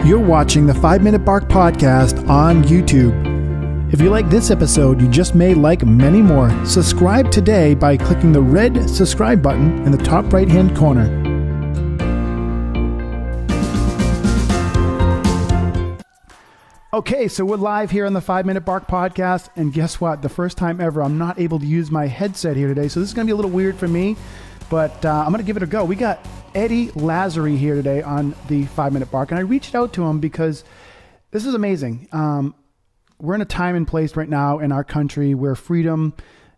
You're watching the 5 Minute Bark Podcast on YouTube. If you like this episode, you just may like many more. Subscribe today by clicking the red subscribe button in the top right-hand corner. Okay, so we're live here on the 5 Minute Bark Podcast, and guess what? The first time ever, I'm not able to use my headset here today, so this is going to be a little weird for me, but I'm going to give it a go. We got Eddie Lazzari here today on the 5 Minute Bark, and I reached out to him because this is amazing. We're in a time and place right now in our country where freedom,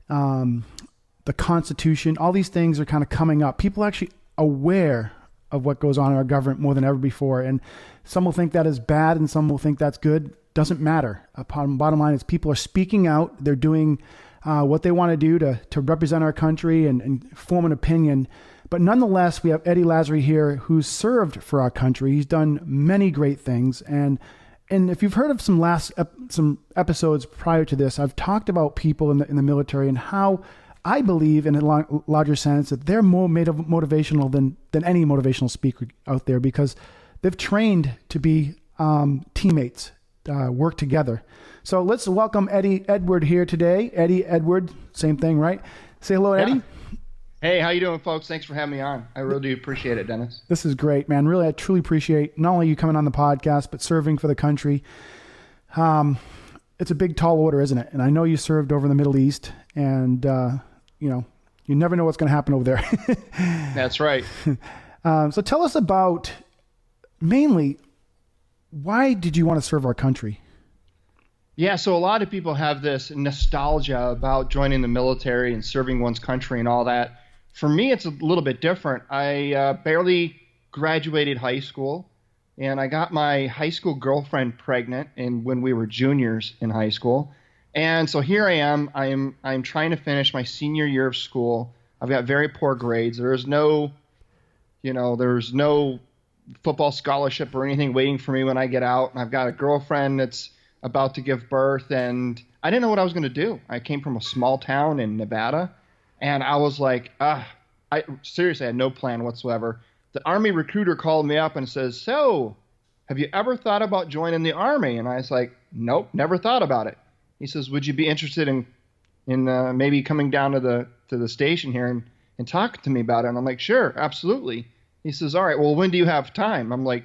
the Constitution, all these things are kind of coming up. People are actually aware of what goes on in our government more than ever before, and some will think that is bad and some will think that's good. Doesn't matter. Bottom line is people are speaking out. They're doing what they want to do to represent our country and form an opinion. But nonetheless, we have Eddie Lazzari here who's served for our country. He's done many great things. And if you've heard of some episodes prior to this, I've talked about people in the military and how I believe in a larger sense that they're more motivational than any motivational speaker out there, because they've trained to be teammates, work together. So let's welcome Eddie Edward here today. Eddie Edward, same thing, right? Say hello, Eddie. Yeah. Hey, how you doing, folks? Thanks for having me on. I really do appreciate it, Dennis. This is great, man. Really, I truly appreciate not only you coming on the podcast, but serving for the country. It's a big, tall order, isn't it? And I know you served over in the Middle East, and you never know what's going to happen over there. That's right. So tell us about, mainly, why did you want to serve our country? Yeah, so a lot of people have this nostalgia about joining the military and serving one's country and all that. For me, it's a little bit different. I barely graduated high school, and I got my high school girlfriend pregnant when we were juniors in high school. And so here I am. I'm trying to finish my senior year of school. I've got very poor grades. There's no football scholarship or anything waiting for me when I get out. And I've got a girlfriend that's about to give birth, and I didn't know what I was going to do. I came from a small town in Nevada, and I was like, I seriously had no plan whatsoever. The Army recruiter called me up and says, "So, have you ever thought about joining the Army?" And I was like, "Nope, never thought about it." He says, "Would you be interested in maybe coming down to the station here and talking to me about it?" And I'm like, "Sure, absolutely." He says, "All right, well, when do you have time?" I'm like,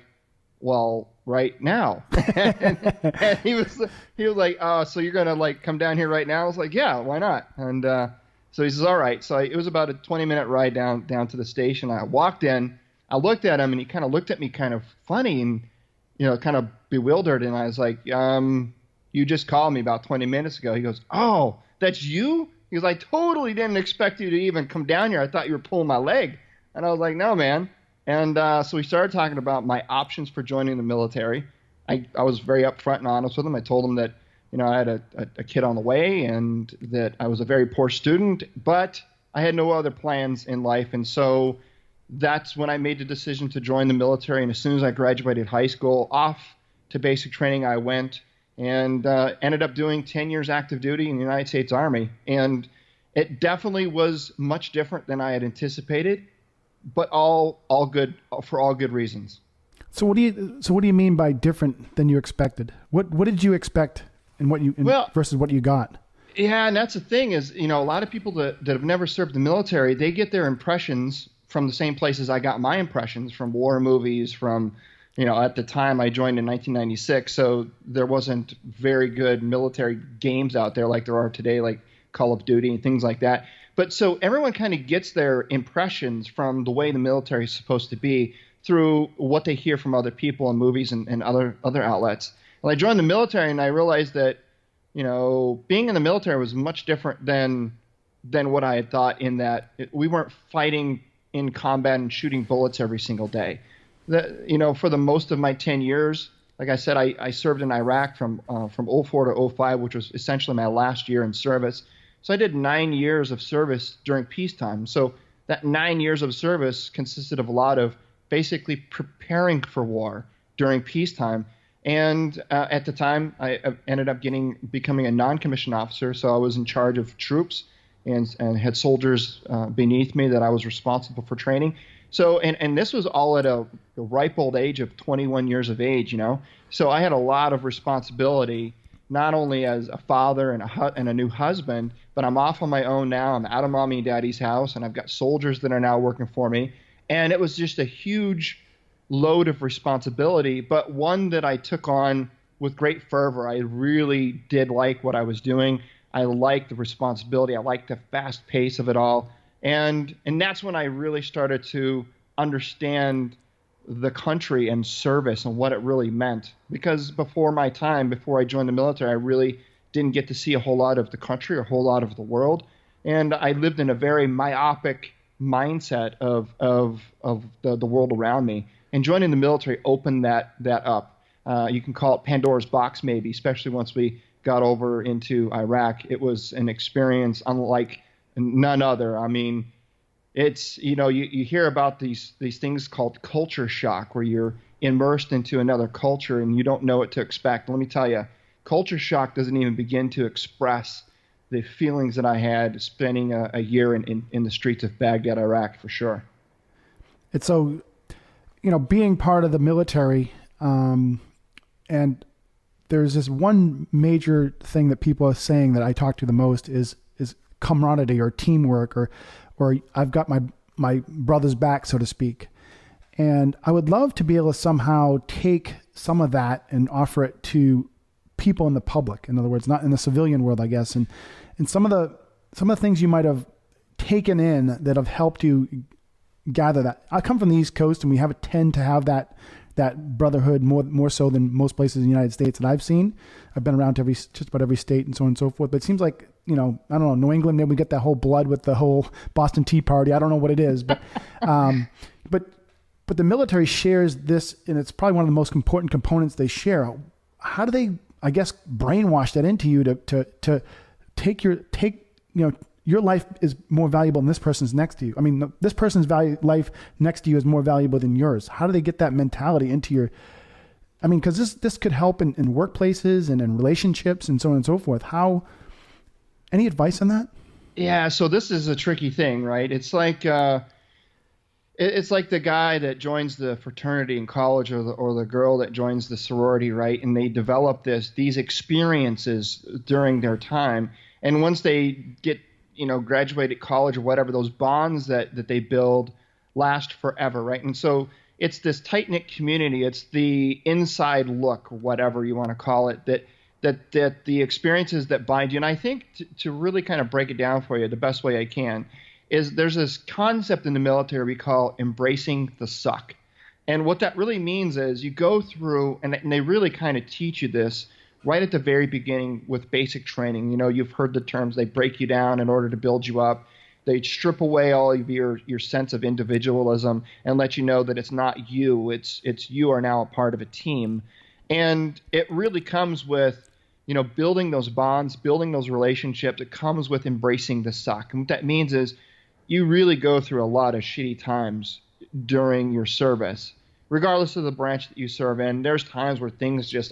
"Well, right now." and he was like, "Oh, so you're gonna like come down here right now?" I was like, "Yeah, why not?" And so he says, "All right." So it was about a 20-minute ride down to the station. I walked in, I looked at him, and he kind of looked at me kind of funny and kind of bewildered. And I was like, "You just called me about 20 minutes ago." He goes, "Oh, that's you?" He goes, "I totally didn't expect you to even come down here. I thought you were pulling my leg." And I was like, "No, man." And so we started talking about my options for joining the military. I was very upfront and honest with him. I told him that I had a kid on the way and that I was a very poor student, but I had no other plans in life. And so that's when I made the decision to join the military. And as soon as I graduated high school, off to basic training I went, and ended up doing 10 years active duty in the United States Army. And it definitely was much different than I had anticipated, but all good, for all good reasons. So what do you mean by different than you expected? What did you expect versus what you got? Yeah, and that's the thing is, a lot of people that have never served the military, they get their impressions from the same places I got my impressions, from war movies, from at the time I joined in 1996, so there wasn't very good military games out there like there are today, like Call of Duty and things like that. But so everyone kind of gets their impressions from the way the military is supposed to be through what they hear from other people in movies and other outlets. And I joined the military, and I realized that, being in the military was much different than what I had thought, in that we weren't fighting in combat and shooting bullets every single day. For the most of my 10 years, like I said, I served in Iraq from 04 to 05, which was essentially my last year in service. So I did 9 years of service during peacetime. So that 9 years of service consisted of a lot of basically preparing for war during peacetime. And at the time, I ended up becoming a non-commissioned officer. So I was in charge of troops and had soldiers beneath me that I was responsible for training. So, and this was all at a ripe old age of 21 years of age, you know. So I had a lot of responsibility, not only as a father and and a new husband, but I'm off on my own now. I'm out of mommy and daddy's house, and I've got soldiers that are now working for me. And it was just a huge load of responsibility, but one that I took on with great fervor. I really did like what I was doing. I liked the responsibility. I liked the fast pace of it all. And that's when I really started to understand the country and service and what it really meant. Because before my time, before I joined the military, I really didn't get to see a whole lot of the country, a whole lot of the world. And I lived in a very myopic mindset of the world around me. And joining the military opened that up. You can call it Pandora's box, maybe, especially once we got over into Iraq. It was an experience unlike none other. I mean, it's, you hear about these things called culture shock, where you're immersed into another culture and you don't know what to expect. Let me tell you, culture shock doesn't even begin to express the feelings that I had spending a year in the streets of Baghdad, Iraq, for sure. It's so, being part of the military, and there's this one major thing that people are saying that I talk to the most is camaraderie or teamwork, or I've got my brother's back, so to speak. And I would love to be able to somehow take some of that and offer it to people in the public. In other words, not in the civilian world, I guess. And some of the things you might have taken in that have helped you gather that. I come from the East Coast, and we tend to have that brotherhood more so than most places in the United States that I've seen. I've been around to just about every state and so on and so forth. But it seems like, I don't know, New England, maybe we get that whole blood with the whole Boston Tea Party. I don't know what it is, but but the military shares this, and it's probably one of the most important components they share. How do they, I guess, brainwash that into you to take your life is more valuable than this person's next to you? I mean, this person's life next to you is more valuable than yours. How do they get that mentality into your, because this could help in workplaces and in relationships and so on and so forth. Any advice on that? Yeah, so this is a tricky thing, right? It's like the guy that joins the fraternity in college, or the girl that joins the sorority, right? And they develop these experiences during their time, and once they get graduate at college or whatever, those bonds that they build last forever, right? And so it's this tight-knit community. It's the inside look, whatever you want to call it, that the experiences that bind you. And I think to really kind of break it down for you the best way I can is there's this concept in the military we call embracing the suck. And what that really means is you go through, and they really kind of teach you this right at the very beginning with basic training. You've heard the terms, they break you down in order to build you up. They strip away all of your sense of individualism and let you know that it's not you, it's you are now a part of a team. And it really comes with, building those bonds, building those relationships. It comes with embracing the suck. And what that means is you really go through a lot of shitty times during your service, regardless of the branch that you serve in. There's times where things they're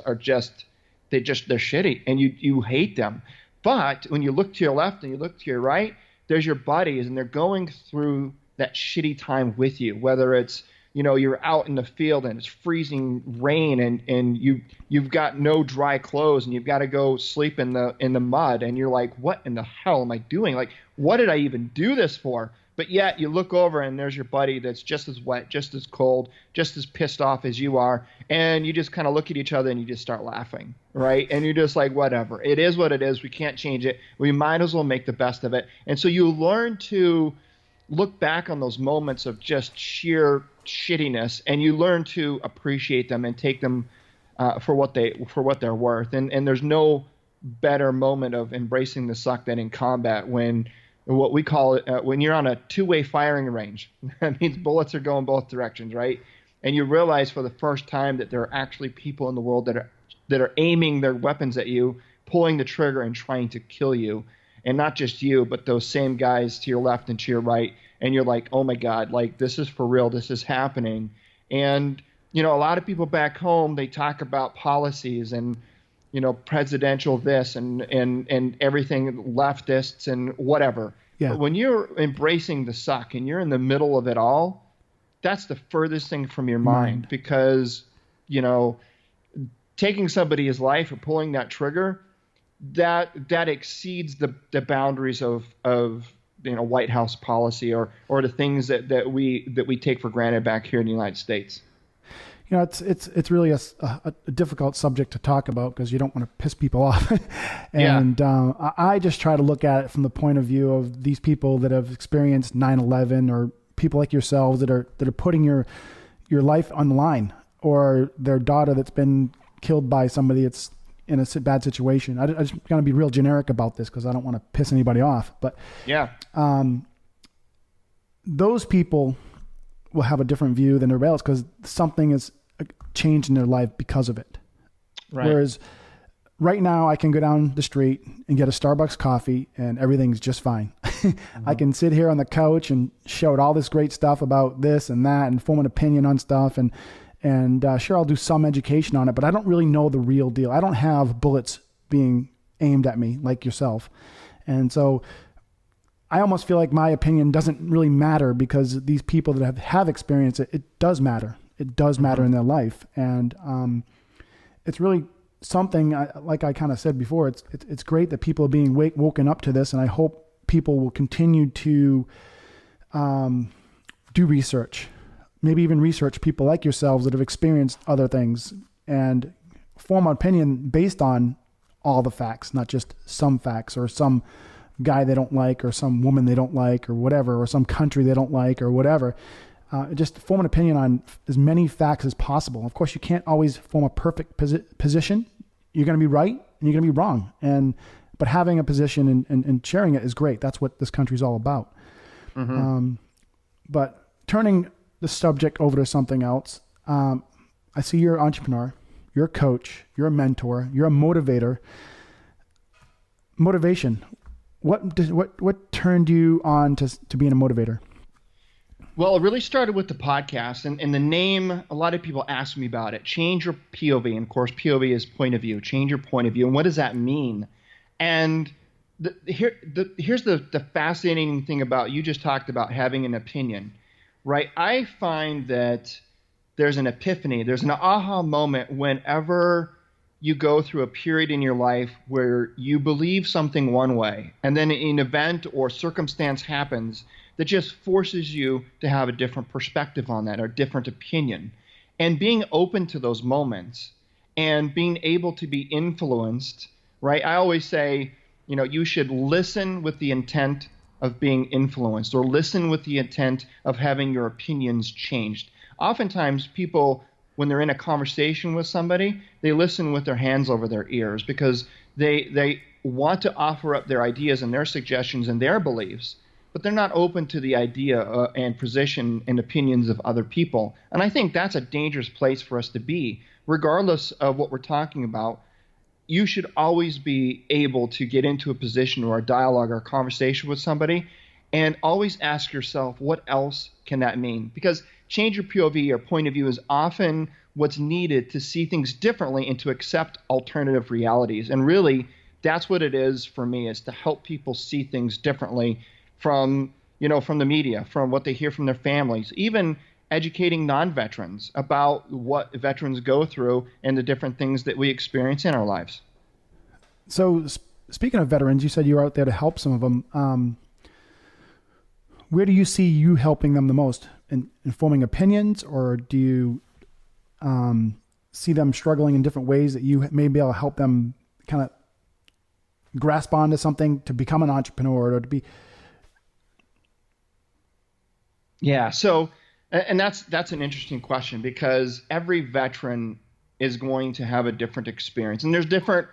shitty and you hate them. But when you look to your left and you look to your right, there's your buddies, and they're going through that shitty time with you, whether it's, you're out in the field and it's freezing rain and you've got no dry clothes and you've got to go sleep in the mud, and you're like, what in the hell am I doing? Like, what did I even do this for? But yet you look over and there's your buddy that's just as wet, just as cold, just as pissed off as you are. And you just kind of look at each other and you just start laughing, right? And you're just like, whatever. It is what it is. We can't change it. We might as well make the best of it. And so you learn to look back on those moments of just sheer shittiness, and you learn to appreciate them and take them for what they're worth. And there's no better moment of embracing the suck than in combat, when what we call it, when you're on a two-way firing range. That means bullets are going both directions, right? And you realize for the first time that there are actually people in the world that are aiming their weapons at you, pulling the trigger and trying to kill you. And not just you, but those same guys to your left and to your right. And you're like, oh my God, like, this is for real. This is happening. And, a lot of people back home, they talk about policies and, presidential this and everything, leftists and whatever. Yeah. But when you're embracing the suck and you're in the middle of it all, that's the furthest thing from your mind because, you know, taking somebody's life or pulling that trigger, that exceeds the boundaries of you know, White House policy or the things that we take for granted back here in the United States. You know, it's really a difficult subject to talk about because you don't want to piss people off. And I just try to look at it from the point of view of these people that have experienced 9/11 or people like yourselves that are putting your life on the line, or their daughter that's been killed by somebody that's in a bad situation. I just going to be real generic about this because I don't want to piss anybody off. But those people will have a different view than everybody else because something has changed in their life because of it. Right. Whereas right now I can go down the street and get a Starbucks coffee and everything's just fine. Mm-hmm. I can sit here on the couch and shout all this great stuff about this and that and form an opinion on stuff. And sure, I'll do some education on it, but I don't really know the real deal. I don't have bullets being aimed at me like yourself. And so I almost feel like my opinion doesn't really matter because these people that have experienced it, it does matter. It does matter in their life. And it's really something, like I kind of said before, it's great that people are being woken up to this. And I hope people will continue to do research, maybe even research people like yourselves that have experienced other things and form an opinion based on all the facts, not just some facts or some guy they don't like or some woman they don't like or whatever, or some country they don't like or whatever. Just form an opinion on as many facts as possible. Of course, you can't always form a perfect position. You're going to be right and you're going to be wrong. But having a position and sharing it is great. That's what this country is all about. Mm-hmm. But turning the subject over to something else, I see you're an entrepreneur, you're a coach, you're a mentor, you're a motivator. Motivation. What turned you on to being a motivator? Well, it really started with the podcast and the name. A lot of people ask me about it. Change your POV. And of course, POV is point of view. Change your point of view. And what does that mean? And here's the fascinating thing about, you just talked about having an opinion, right? I find that there's an epiphany. There's an aha moment whenever you go through a period in your life where you believe something one way, and then an event or circumstance happens that just forces you to have a different perspective on that or different opinion. And being open to those moments and being able to be influenced, right? I always say, you know, you should listen with the intent of being influenced or listen with the intent of having your opinions changed. Oftentimes people, when they're in a conversation with somebody, they listen with their hands over their ears because they want to offer up their ideas and their suggestions and their beliefs, but they're not open to the idea and position and opinions of other people. And I think that's a dangerous place for us to be. Regardless of what we're talking about, you should always be able to get into a position or a dialogue or a conversation with somebody and always ask yourself, what else can that mean? Because change your POV or point of view is often what's needed to see things differently and to accept alternative realities. And really, that's what it is for me, is to help people see things differently from the media, from what they hear from their families, even educating non-veterans about what veterans go through and the different things that we experience in our lives. So speaking of veterans, you said you were out there to help some of them. Where do you see you helping them the most? In forming opinions, or do you see them struggling in different ways that you may be able to help them kind of grasp onto something to become an entrepreneur or to be? Yeah. So, and that's an interesting question because every veteran is going to have a different experience, and there's different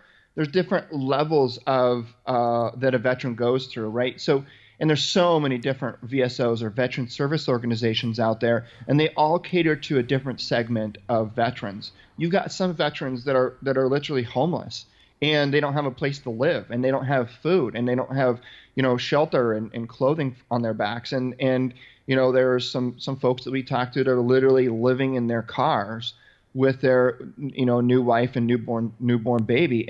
levels of that a veteran goes through, right? So, and there's so many different VSOs or veteran service organizations out there, and they all cater to a different segment of veterans. You've got some veterans that are literally homeless, and they don't have a place to live, and they don't have food, and they don't have, shelter and clothing on their backs. And there's some folks that we talk to that are literally living in their cars with their, new wife and newborn baby.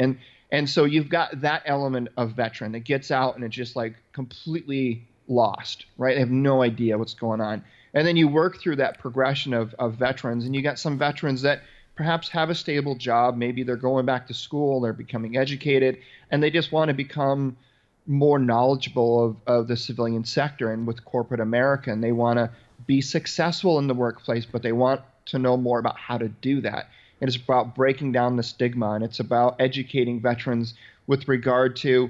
And so you've got that element of veteran that gets out and it's just like completely lost, right? They have no idea what's going on. And then you work through that progression of veterans, and you got some veterans that perhaps have a stable job. Maybe they're going back to school, they're becoming educated, and they just want to become more knowledgeable of the civilian sector and with corporate America. And they want to be successful in the workplace, but they want to know more about how to do that. And it's about breaking down the stigma, and it's about educating veterans with regard to,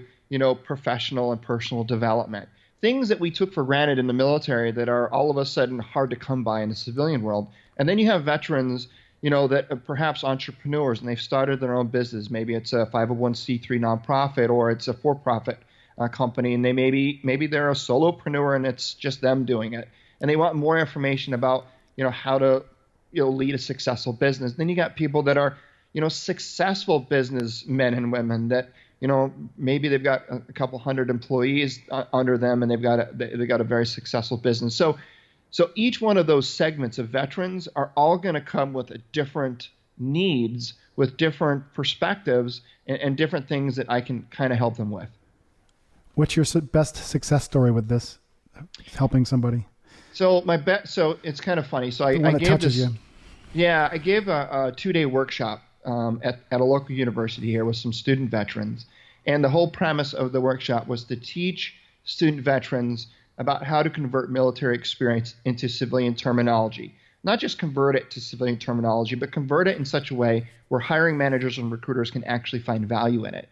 professional and personal development. Things that we took for granted in the military that are all of a sudden hard to come by in the civilian world. And then you have veterans, that are perhaps entrepreneurs, and they've started their own business. Maybe it's a 501c3 nonprofit, or it's a for-profit company, and they maybe they're a solopreneur and it's just them doing it. And they want more information about, how to, lead a successful business. Then you got people that are, successful businessmen and women that, maybe they've got a couple hundred employees under them, and they've got a very successful business. So each one of those segments of veterans are all going to come with different needs, with different perspectives, and different things that I can kind of help them with. What's your best success story with this, helping somebody? So so it's kind of funny. So I gave this. You. Yeah, I gave a 2-day workshop at a local university here with some student veterans. And the whole premise of the workshop was to teach student veterans about how to convert military experience into civilian terminology. Not just convert it to civilian terminology, but convert it in such a way where hiring managers and recruiters can actually find value in it.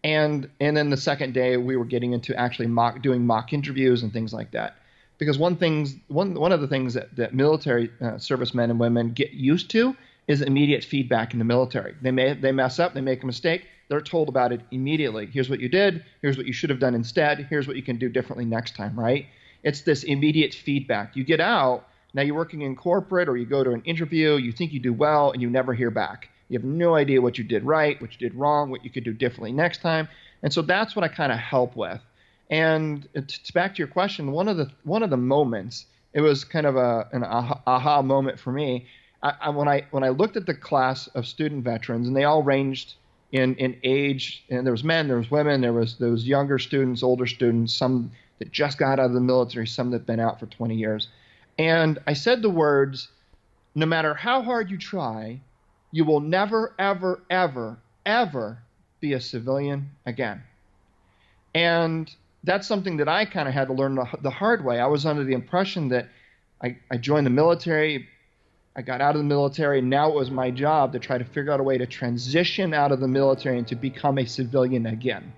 And then the second day, we were getting into actually doing mock interviews and things like that. Because one of the things that military servicemen and women get used to is immediate feedback in the military. They mess up, they make a mistake, they're told about it immediately. Here's what you did, here's what you should have done instead, here's what you can do differently next time, right? It's this immediate feedback. You get out, now you're working in corporate, or you go to an interview, you think you do well, and you never hear back. You have no idea what you did right, what you did wrong, what you could do differently next time. And so that's what I kind of help with. And it's back to your question, one of the moments, it was kind of an aha moment for me. When I looked at the class of student veterans, and they all ranged in age, and there was men, there was women, there was those younger students, older students, some that just got out of the military, some that had been out for 20 years. And I said the words, no matter how hard you try, you will never, ever, ever, ever be a civilian again. And that's something that I kind of had to learn the hard way. I was under the impression that I joined the military, I got out of the military, and now it was my job to try to figure out a way to transition out of the military and to become a civilian again.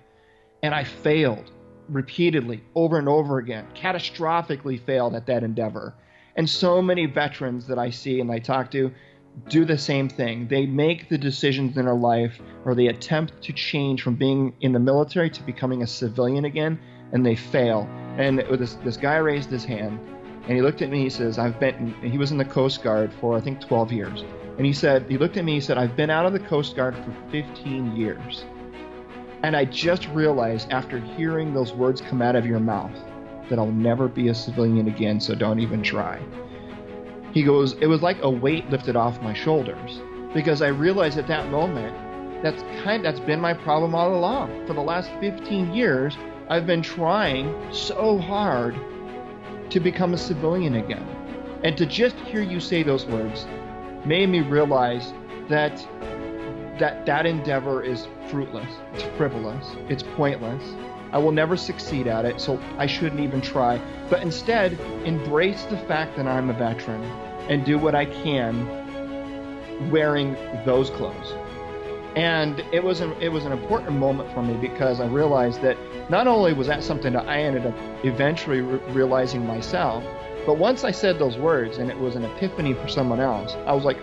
And I failed repeatedly, over and over again, catastrophically failed at that endeavor. And so many veterans that I see and I talk to do the same thing. They make the decisions in their life, or they attempt to change from being in the military to becoming a civilian again, and they fail. And this guy raised his hand, and he looked at me, he says, he was in the Coast Guard for, I think, 12 years. And he looked at me, he said, I've been out of the Coast Guard for 15 years. And I just realized after hearing those words come out of your mouth that I'll never be a civilian again, so don't even try. He goes, it was like a weight lifted off my shoulders, because I realized at that moment that's been my problem all along. For the last 15 years, I've been trying so hard to become a civilian again. And to just hear you say those words made me realize that endeavor is fruitless, it's frivolous, it's pointless. I will never succeed at it, so I shouldn't even try. But instead, embrace the fact that I'm a veteran and do what I can wearing those clothes. And it was an important moment for me, because I realized that not only was that something that I ended up eventually realizing myself, but once I said those words and it was an epiphany for someone else, I was like,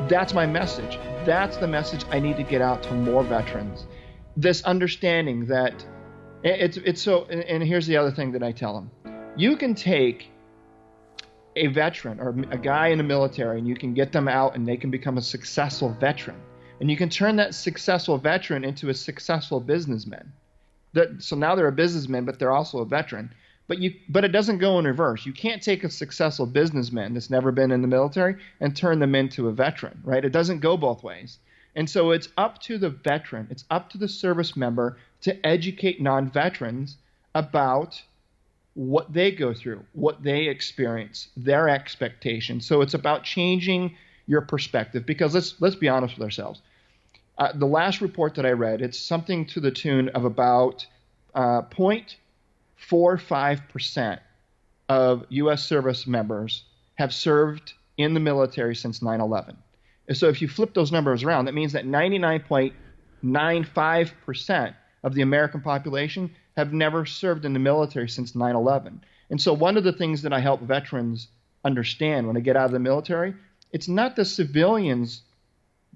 that's my message. That's the message I need to get out to more veterans. This understanding that it's so, and here's the other thing that I tell them. You can take a veteran or a guy in the military and you can get them out and they can become a successful veteran. And you can turn that successful veteran into a successful businessman. So now they're a businessman, but they're also a veteran. But it doesn't go in reverse. You can't take a successful businessman that's never been in the military and turn them into a veteran, right? It doesn't go both ways. And so it's up to the veteran, it's up to the service member to educate non-veterans about what they go through, what they experience, their expectations. So it's about changing your perspective, because let's be honest with ourselves. The last report that I read, it's something to the tune of about 0.45% of U.S. service members have served in the military since 9/11. And so if you flip those numbers around, that means that 99.95% of the American population have never served in the military since 9/11. And so one of the things that I help veterans understand when they get out of the military, it's not the civilians'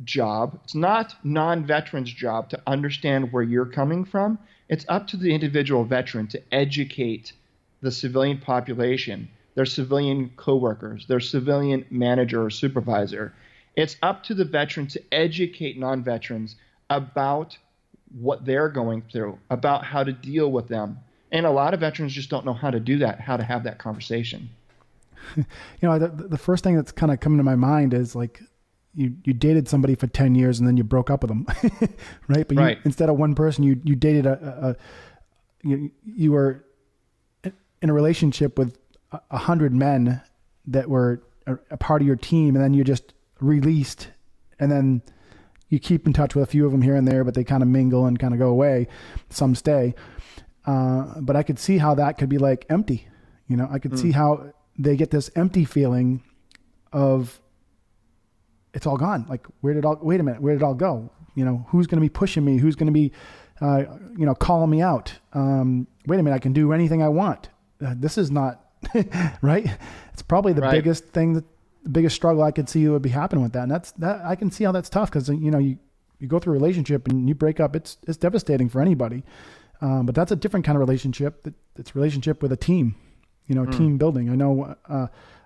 job, it's not non-veterans' job to understand where you're coming from. It's up to the individual veteran to educate the civilian population, their civilian coworkers, their civilian manager or supervisor. It's up to the veteran to educate non-veterans about what they're going through, about how to deal with them. And a lot of veterans just don't know how to do that, how to have that conversation. The first thing that's kind of coming to my mind is like you dated somebody for 10 years and then you broke up with them, right? But right. Instead of one person, you dated you were in a relationship with 100 men that were a part of your team, and then you just released, and then you keep in touch with a few of them here and there, but they kind of mingle and kind of go away. Some stay. But I could see how that could be like empty. I could see how they get this empty feeling of it's all gone. Like, wait a minute, where did it all go? Who's going to be pushing me? Who's going to be, calling me out? Wait a minute, I can do anything I want. This is not right. It's probably the biggest thing, the biggest struggle I could see would be happening with that. And that I can see how that's tough, because you go through a relationship and you break up. It's devastating for anybody. But that's a different kind of relationship. It's a relationship with a team, team building. I know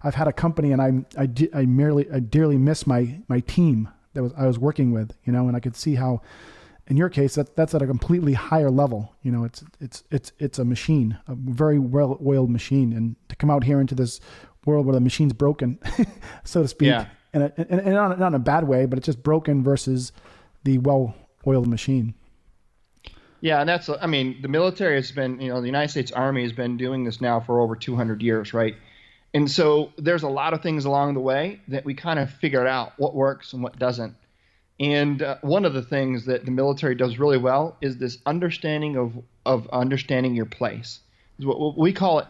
I've had a company, and I dearly miss my team that I was working with, and I could see how, in your case, that's at a completely higher level. It's a machine, a very well-oiled machine, and to come out here into this world where the machine's broken, so to speak, and not in a bad way, but it's just broken versus the well-oiled machine. Yeah, and the military has been, the United States Army has been doing this now for over 200 years, right? And so there's a lot of things along the way that we kind of figured out what works and what doesn't. And one of the things that the military does really well is this understanding of understanding your place. What we call it,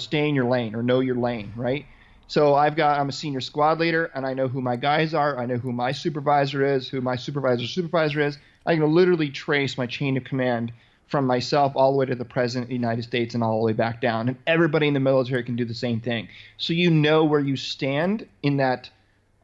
stay in your lane, or know your lane, right? So I'm a senior squad leader, and I know who my guys are. I know who my supervisor is, who my supervisor's supervisor is. I can literally trace my chain of command from myself all the way to the President of the United States and all the way back down. And everybody in the military can do the same thing. So you know where you stand in that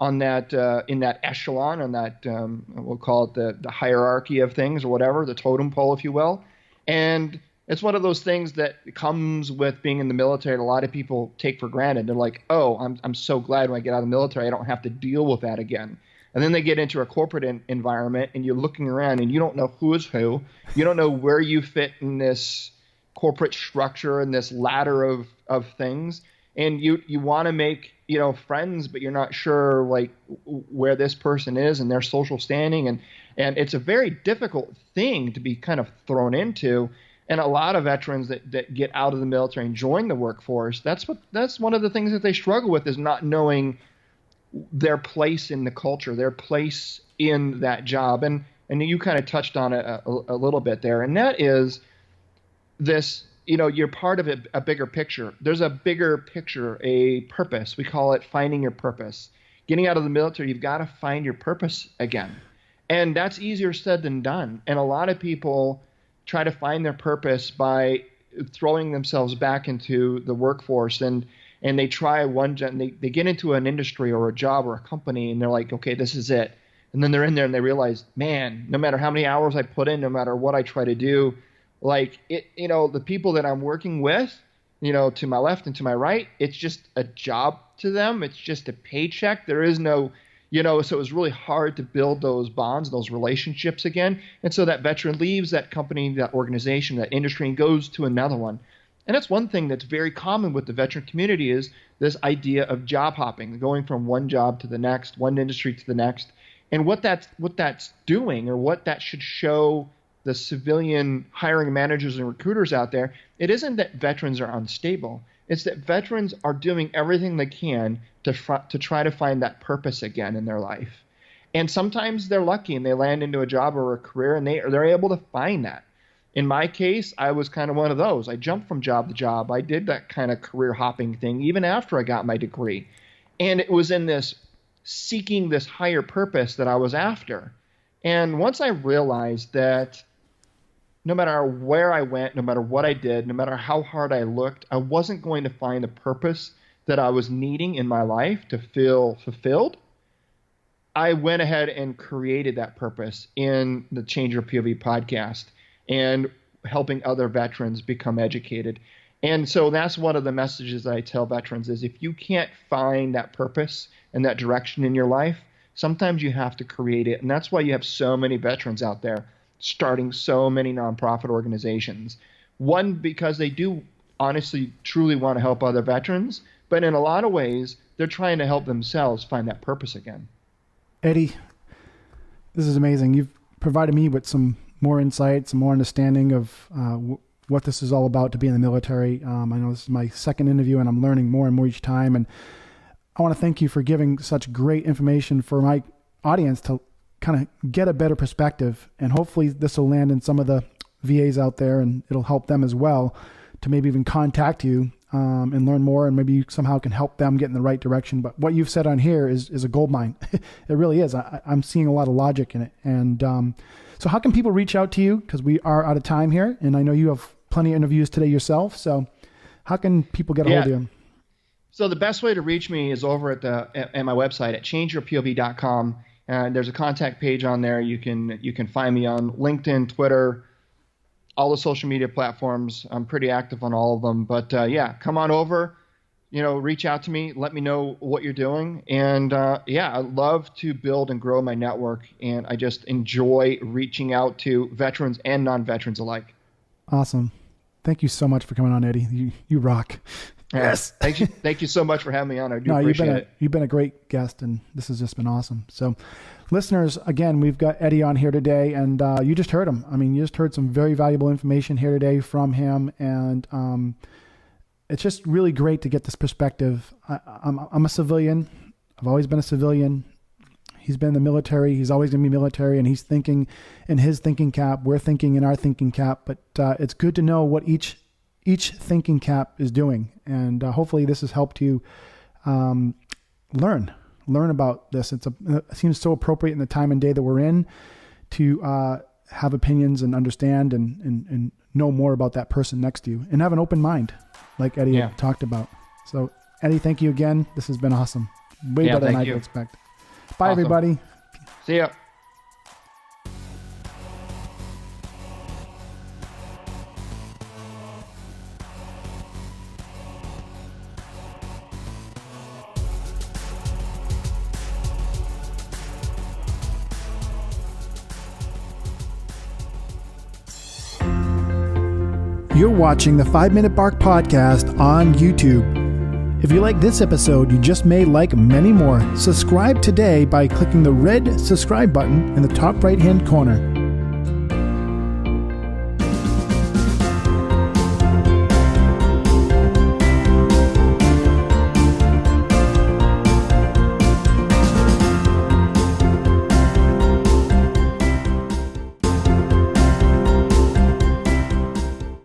echelon, on that we'll call it the hierarchy of things, or whatever, the totem pole, if you will. And it's one of those things that comes with being in the military, and a lot of people take for granted. They're like, oh, I'm so glad when I get out of the military I don't have to deal with that again. And then they get into a corporate environment, and you're looking around and you don't know who is who. You don't know where you fit in this corporate structure and this ladder of things. And you want to make, friends, but you're not sure like where this person is and their social standing. And it's a very difficult thing to be kind of thrown into. And a lot of veterans that get out of the military and join the workforce, that's one of the things that they struggle with, is not knowing their place in the culture, their place in that job. And you kind of touched on it a little bit there. And that is this, you're part of a bigger picture. There's a bigger picture, a purpose. We call it finding your purpose. Getting out of the military, you've got to find your purpose again. And that's easier said than done. And a lot of people try to find their purpose by throwing themselves back into the workforce, and they try they get into an industry or a job or a company, and they're like, okay, this is it. And then they're in there and they realize, man, no matter how many hours I put in, no matter what I try to do, like the people that I'm working with, to my left and to my right, it's just a job to them. It's just a paycheck. There is no, so it was really hard to build those bonds, those relationships again. And so that veteran leaves that company, that organization, that industry, and goes to another one. And that's one thing that's very common with the veteran community, is this idea of job hopping, going from one job to the next, one industry to the next. And what that's doing, or what that should show the civilian hiring managers and recruiters out there, it isn't that veterans are unstable. It's that veterans are doing everything they can to try to find that purpose again in their life. And sometimes they're lucky and they land into a job or a career and they're able to find that. In my case, I was kind of one of those. I jumped from job to job. I did that kind of career hopping thing even after I got my degree. And it was in this seeking this higher purpose that I was after. And once I realized that no matter where I went, no matter what I did, no matter how hard I looked, I wasn't going to find the purpose that I was needing in my life to feel fulfilled, I went ahead and created that purpose in the Change Your POV podcast and helping other veterans become educated. And so that's one of the messages that I tell veterans is if you can't find that purpose and that direction in your life, sometimes you have to create it. And that's why you have so many veterans out there starting so many nonprofit organizations. One, because they do honestly, truly want to help other veterans, but in a lot of ways, they're trying to help themselves find that purpose again. Eddie, this is amazing. You've provided me with some more insight, some more understanding of what this is all about to be in the military. I know this is my second interview and I'm learning more and more each time. And I want to thank you for giving such great information for my audience to kind of get a better perspective. And hopefully this will land in some of the VAs out there and it'll help them as well to maybe even contact you and learn more, and maybe you somehow can help them get in the right direction. But what you've said on here is a gold mine. It really is. I'm seeing a lot of logic in it. And so how can people reach out to you? Because we are out of time here, and I know you have plenty of interviews today yourself. So how can people get a hold of you? So the best way to reach me is over at my website at changeyourpov.com. And there's a contact page on there. You can find me on LinkedIn, Twitter, all the social media platforms. I'm pretty active on all of them. But come on over, reach out to me, let me know what you're doing. And I love to build and grow my network. And I just enjoy reaching out to veterans and non-veterans alike. Awesome. Thank you so much for coming on, Eddie. You rock. Yes. Thank you so much for having me on. I do appreciate it. You've been a great guest, and this has just been awesome. So listeners, again, we've got Eddie on here today, and you just heard him. I mean, you just heard some very valuable information here today from him, and it's just really great to get this perspective. I'm a civilian. I've always been a civilian. He's been in the military. He's always going to be military, and he's thinking in his thinking cap. We're thinking in our thinking cap, but it's good to know what each thinking cap is doing. And hopefully this has helped you learn about this. It seems so appropriate in the time and day that we're in to have opinions and understand and know more about that person next to you and have an open mind like Eddie talked about. So Eddie, thank you again. This has been awesome. Way better than I could expect. Bye, awesome. Everybody. See ya. You're watching the 5 Minute Bark Podcast on YouTube. If you like this episode, you just may like many more. Subscribe today by clicking the red subscribe button in the top right-hand corner.